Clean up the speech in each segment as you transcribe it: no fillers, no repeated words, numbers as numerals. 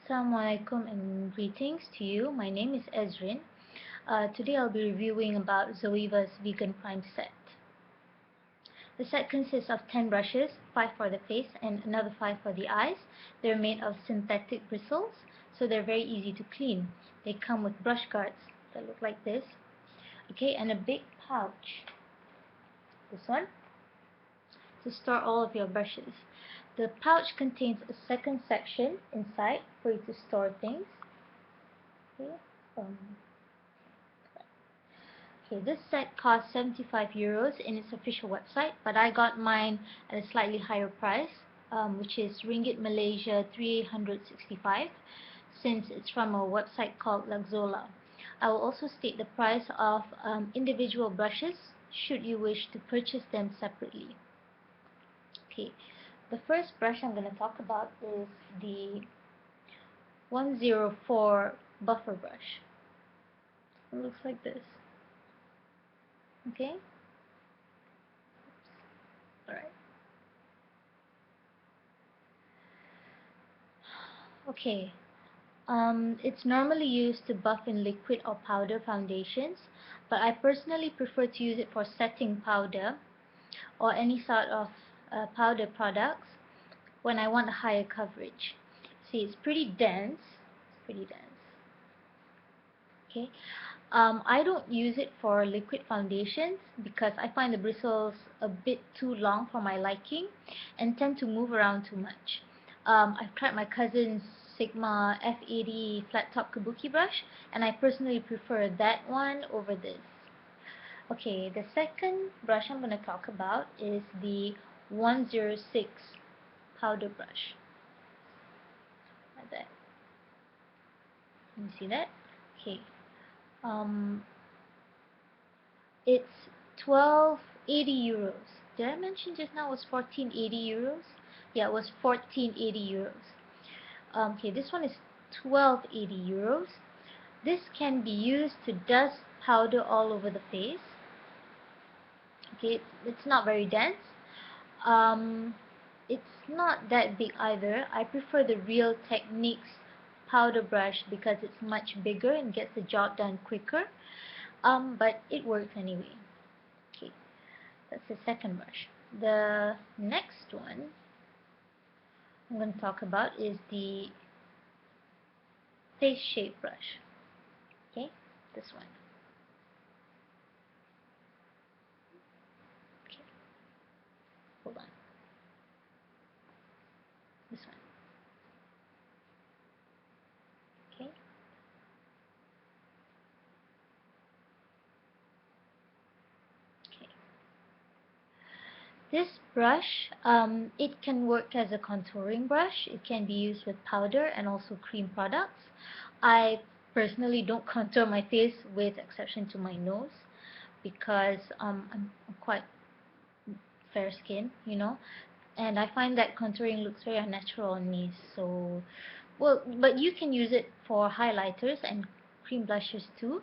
Assalamualaikum and greetings to you. My name is Ezrin. Today I'll be reviewing about Zoeva's Vegan Prime set. The set consists of 10 brushes, 5 for the face and another 5 for the eyes. They're made of synthetic bristles, so they're very easy to clean. They come with brush guards that look like this, okay, and a big pouch, this one, to store all of your brushes. The pouch contains a second section inside for you to store things. Okay, this set costs 75 euros in its official website, but I got mine at a slightly higher price, which is Ringgit Malaysia 365, since it's from a website called Luxola. I will also state the price of individual brushes should you wish to purchase them separately. Okay, the first brush I'm going to talk about is the 104 buffer brush. It looks like this. Okay. Alright. Okay. It's normally used to buff in liquid or powder foundations, but I personally prefer to use it for setting powder or any sort of powder products when I want a higher coverage. See, it's pretty dense. It's pretty dense. Okay. I don't use it for liquid foundations because I find the bristles a bit too long for my liking and tend to move around too much. I've tried my cousin's Sigma F80 flat top kabuki brush, and I personally prefer that one over this. Okay, the second brush I'm going to talk about is the 106 powder brush. Like that. Can you see that? Okay. It's 1280 euros. Did I mention just now it was 1480 euros? Yeah, it was 1480 euros. Okay, this one is 1280 euros. This can be used to dust powder all over the face. Okay, it's not very dense. It's not that big either. I prefer the Real Techniques powder brush because it's much bigger and gets the job done quicker. But it works anyway. Okay, that's the second brush. The next one I'm going to talk about is the face shape brush. Okay, this one. Okay, hold on. This one. Okay. Okay. This brush, it can work as a contouring brush. It can be used with powder and also cream products. I personally don't contour my face with exception to my nose because I'm quite fair skin, you know, and I find that contouring looks very unnatural on me. So, well, but you can use it for highlighters and cream blushes too.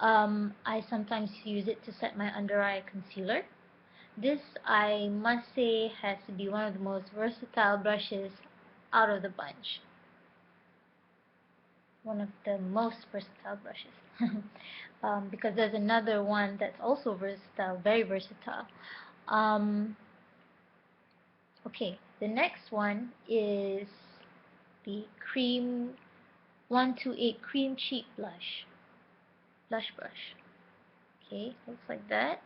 I sometimes use it to set my under eye concealer. This, I must say, has to be one of the most versatile brushes out of the bunch. One of the most versatile brushes. Because there's another one that's also versatile, very versatile. Okay, the next one is the cream 128 cream cheek blush brush. Okay, looks like that.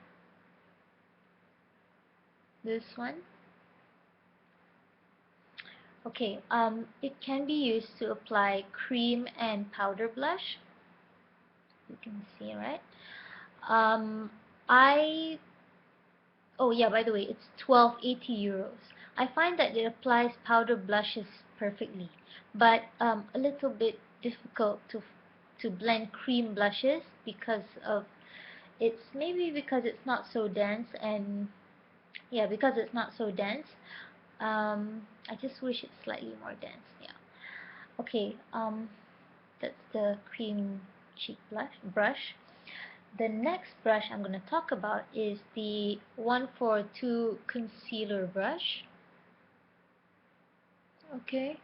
This one. Okay, it can be used to apply cream and powder blush. You can see, right? Um, I Oh yeah, by the way, it's 1280 euros. I find that it applies powder blushes perfectly, but a little bit difficult to blend cream blushes because of maybe because it's not so dense, and yeah, because it's not so dense. I just wish it's slightly more dense. Yeah. Okay. That's the cream cheek brush. The next brush I'm going to talk about is the 142 concealer brush. Okay.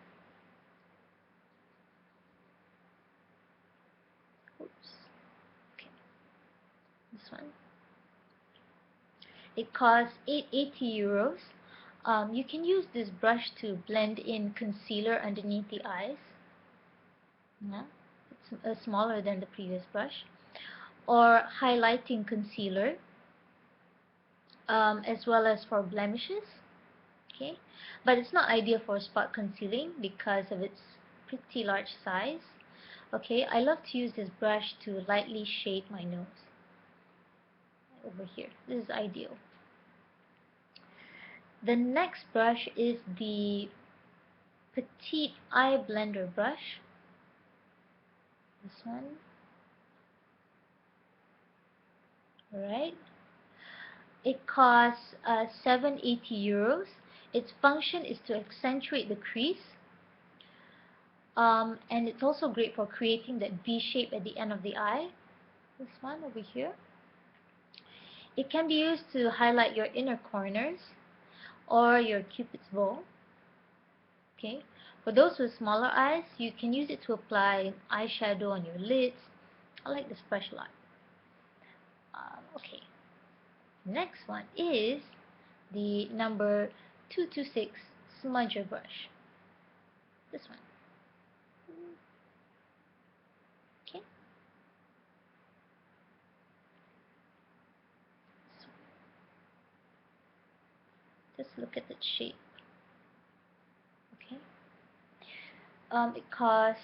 Oops. Okay, this one. It costs 880 euros. You can use this brush to blend in concealer underneath the eyes. Yeah, it's smaller than the previous brush. Or highlighting concealer, as well as for blemishes. Okay, but it's not ideal for spot concealing because of its pretty large size. Okay, I love to use this brush to lightly shade my nose over here. This is ideal. The next brush is the Petite Eye Blender brush. This one. Alright. It costs 780 euros. Its function is to accentuate the crease. And it's also great for creating that V shape at the end of the eye. This one over here. It can be used to highlight your inner corners or your cupid's bow. Okay. For those with smaller eyes, you can use it to apply eyeshadow on your lids. I like this brush a lot. Okay. Next one is the number 226 smudger brush. This one. Okay. Just look at the shape. Okay. It costs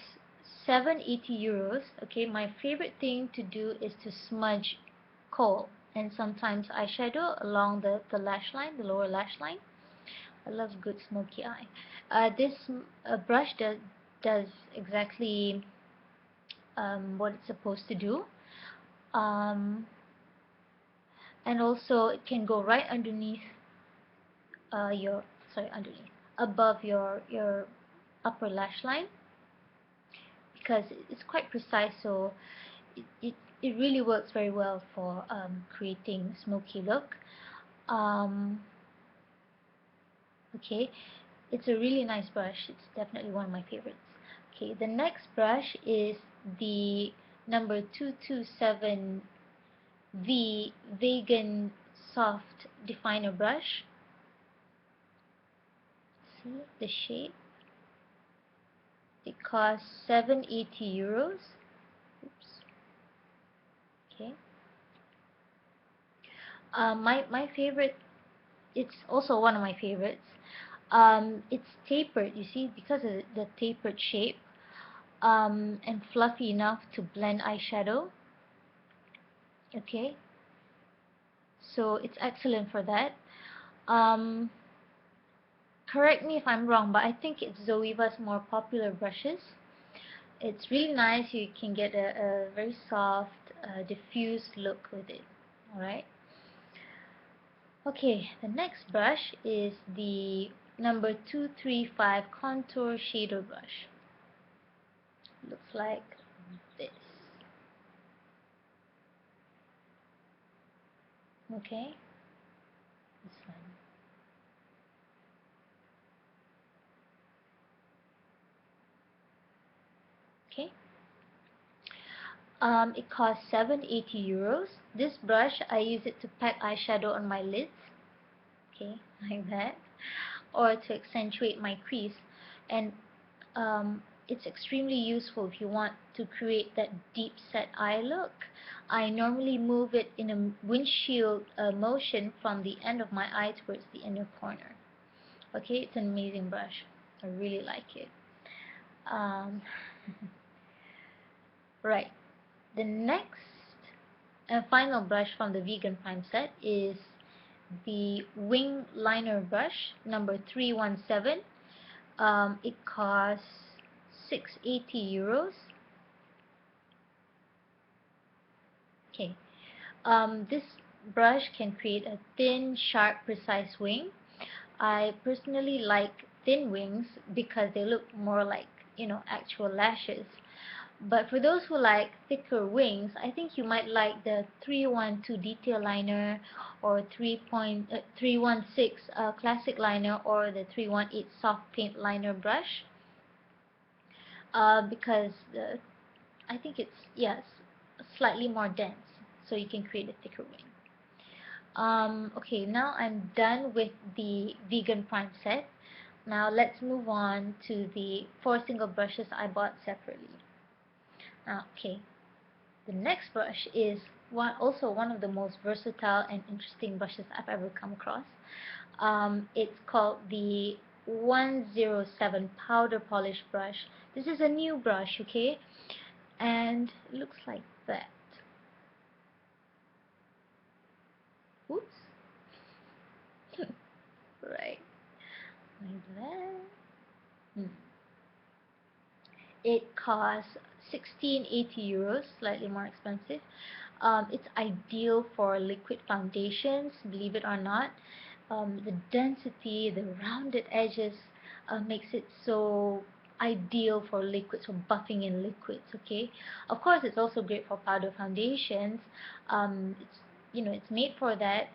780 euros. Okay, my favorite thing to do is to smudge kohl and sometimes eyeshadow along the lash line, the lower lash line. I love good smoky eye. This brush does exactly what it's supposed to do. Um, and also it can go right underneath your underneath above your upper lash line because it's quite precise, so it really works very well for creating smoky look. Okay, it's a really nice brush. It's definitely one of my favorites. Okay, the next brush is the number 227 V Vegan Soft Definer Brush. See the shape? It costs 780 euros. Oops. Okay. My favorite. It's also one of my favorites. It's tapered. You see, because of the tapered shape, and fluffy enough to blend eyeshadow. Okay. So it's excellent for that. Um, Correct me if I'm wrong, but I think it's Zoeva's more popular brushes. It's really nice. You can get a very soft, diffused look with it. Alright. Okay, the next brush is the number 235 Contour Shader Brush. Looks like this. Okay, this one. Okay. It costs 780 euros. This brush, I use it to pack eyeshadow on my lids. Okay, like that. Or to accentuate my crease. And it's extremely useful if you want to create that deep set eye look. I normally move it in a windshield motion from the end of my eye towards the inner corner. Okay, it's an amazing brush. I really like it. Um, right. The next and final brush from the Vegan Prime set is the Wing Liner Brush number 317. It costs 680 euros. Okay. This brush can create a thin, sharp, precise wing. I personally like thin wings because they look more like, actual lashes. But for those who like thicker wings, I think you might like the 312 detail liner or 316 classic liner or the 318 soft paint liner brush. Because I think it's, yes, slightly more dense, so you can create a thicker wing. Okay, now I'm done with the vegan prime set. Now let's move on to the 4 single brushes I bought separately. Okay, the next brush is also one of the most versatile and interesting brushes I've ever come across. It's called the 107 powder polish brush. This is a new brush, okay, and it looks like that. Oops. Right, like that. Hmm. It costs 1680 euros, slightly more expensive. It's ideal for liquid foundations, believe it or not. The density, the rounded edges makes it so ideal for liquids, for buffing in liquids. Okay, of course it's also great for powder foundations. It's, it's made for that,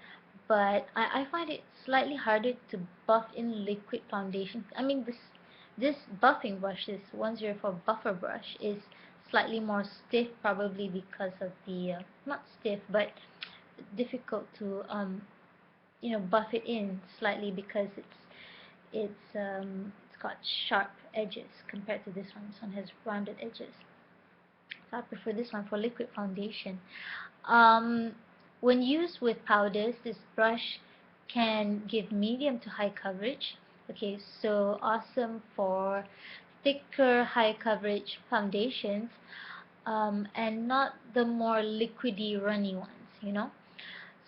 but I find it slightly harder to buff in liquid foundations. I mean, this buffing brush, this 104 buffer brush, is slightly more stiff, probably because of the not stiff, but difficult to buff it in slightly, because it's got sharp edges compared to this one. This one has rounded edges, so I prefer this one for liquid foundation. um, when used with powders, this brush can give medium to high coverage. Okay, so awesome for thicker, high coverage foundations, and not the more liquidy, runny ones.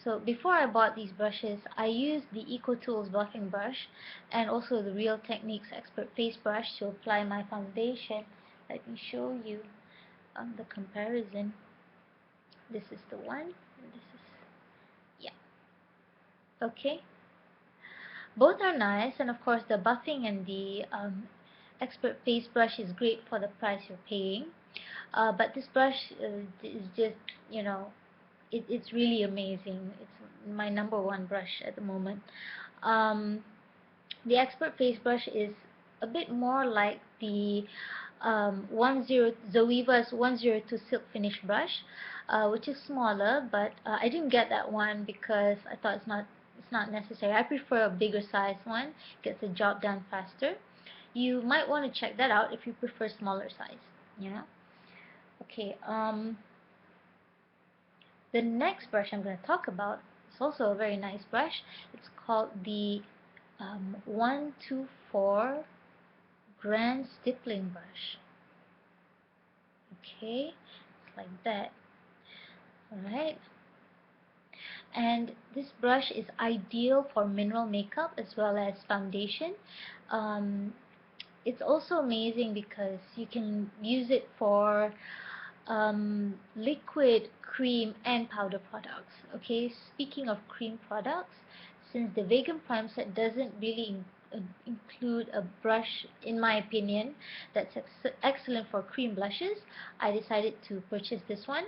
So before I bought these brushes, I used the EcoTools buffing brush and also the Real Techniques Expert Face Brush to apply my foundation. Let me show you the comparison. This is the one. This is, yeah, okay. Both are nice, and of course the buffing and the Expert Face Brush is great for the price you're paying. But this brush is just, it's really amazing. It's my number one brush at the moment. Um, the Expert Face Brush is a bit more like the Zoeva's 102 Silk Finish Brush, which is smaller, but I didn't get that one because I thought it's not necessary. I prefer a bigger size one, gets the job done faster. You might want to check that out if you prefer smaller size, you know. Okay, the next brush I'm going to talk about is also a very nice brush. It's called the 124 Grand Stippling Brush. Okay, it's like that. Alright, and this brush is ideal for mineral makeup as well as foundation. Um, it's also amazing because you can use it for liquid, cream, and powder products. Okay, speaking of cream products, since the vegan prime set doesn't really include a brush, in my opinion, that's excellent for cream blushes, I decided to purchase this one.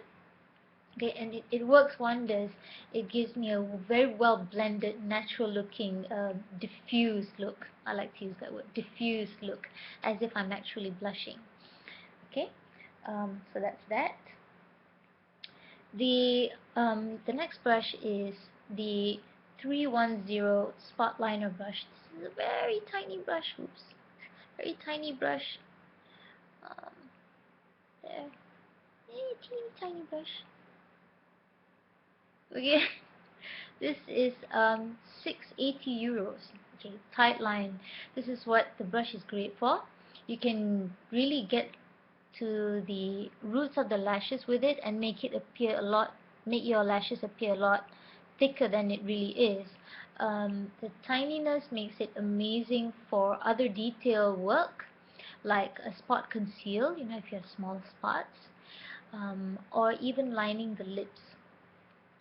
Okay, and it works wonders. It gives me a very well blended, natural looking, diffused look. I like to use that word, diffused look, as if I'm actually blushing. Okay, so that's that. The next brush is the 310 spot liner brush. This is a very tiny brush. Oops, very tiny brush. Um, there, teeny tiny brush. Okay, this is 680 euros. Okay, tight line. This is what the brush is great for. You can really get to the roots of the lashes with it and make your lashes appear a lot thicker than it really is. The tininess makes it amazing for other detail work, like a spot conceal, if you have small spots, or even lining the lips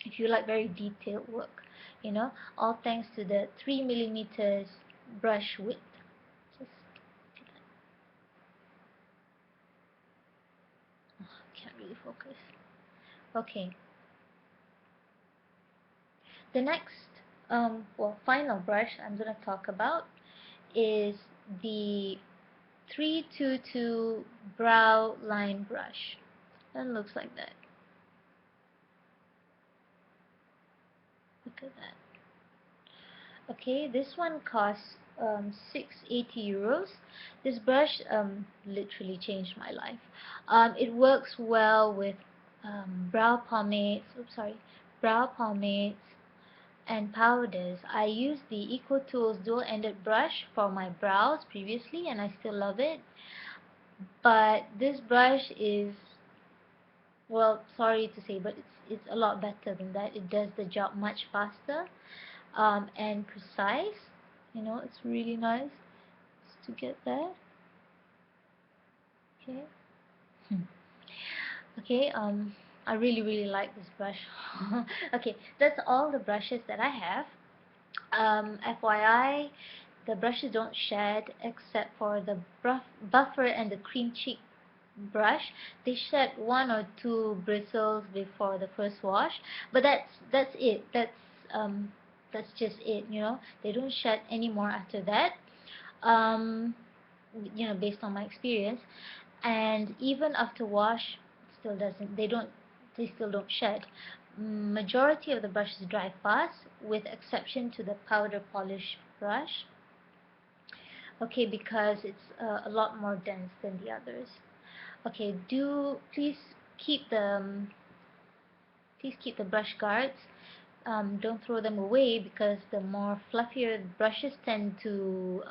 if you like very detailed work, all thanks to the 3 millimeters brush width. Just can't really focus. Okay, the next, final brush I'm going to talk about is the 322 brow line brush. That looks like that. Look at that. Okay, this one costs 680 euros. This brush literally changed my life. It works well with brow pomades. Oops, sorry, brow pomades and powders. I used the EcoTools dual-ended brush for my brows previously, and I still love it. But this brush is, well, sorry to say, but it's a lot better than that. It does the job much faster and precise. You know, it's really nice to get that. Okay. Hmm. Okay. I really like this brush. Okay, that's all the brushes that I have. FYI, the brushes don't shed except for the buffer and the cream cheek brush. They shed one or two bristles before the first wash, but that's it. That's just it. You know, they don't shed anymore after that. Um, you know, based on my experience, and even after wash, still doesn't. They still don't shed. Majority of the brushes dry fast, with exception to the powder polish brush. Okay, because it's a lot more dense than the others. Okay, do please keep the brush guards. Don't throw them away, because the more fluffier brushes tend to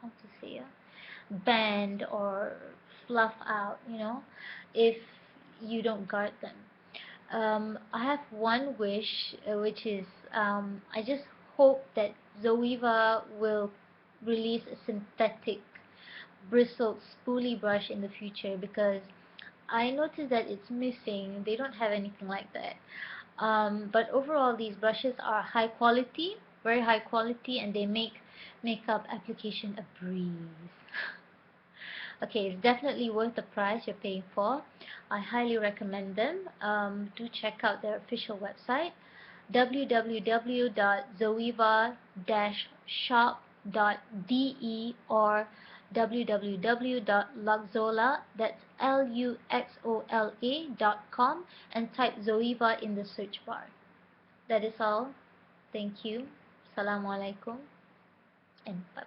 how to say bend or fluff out, you know, if you don't guard them. I have one wish, which is I just hope that Zoeva will release a synthetic bristled spoolie brush in the future, because I noticed that it's missing. They don't have anything like that. But overall, these brushes are high quality, very high quality, and they make makeup application a breeze. Okay, it's definitely worth the price you're paying for. I highly recommend them. Do check out their official website, www.zoeva-shop.de, or www.luxola, that's luxola.com, and type Zoeva in the search bar. That is all. Thank you. Assalamu alaikum, and bye.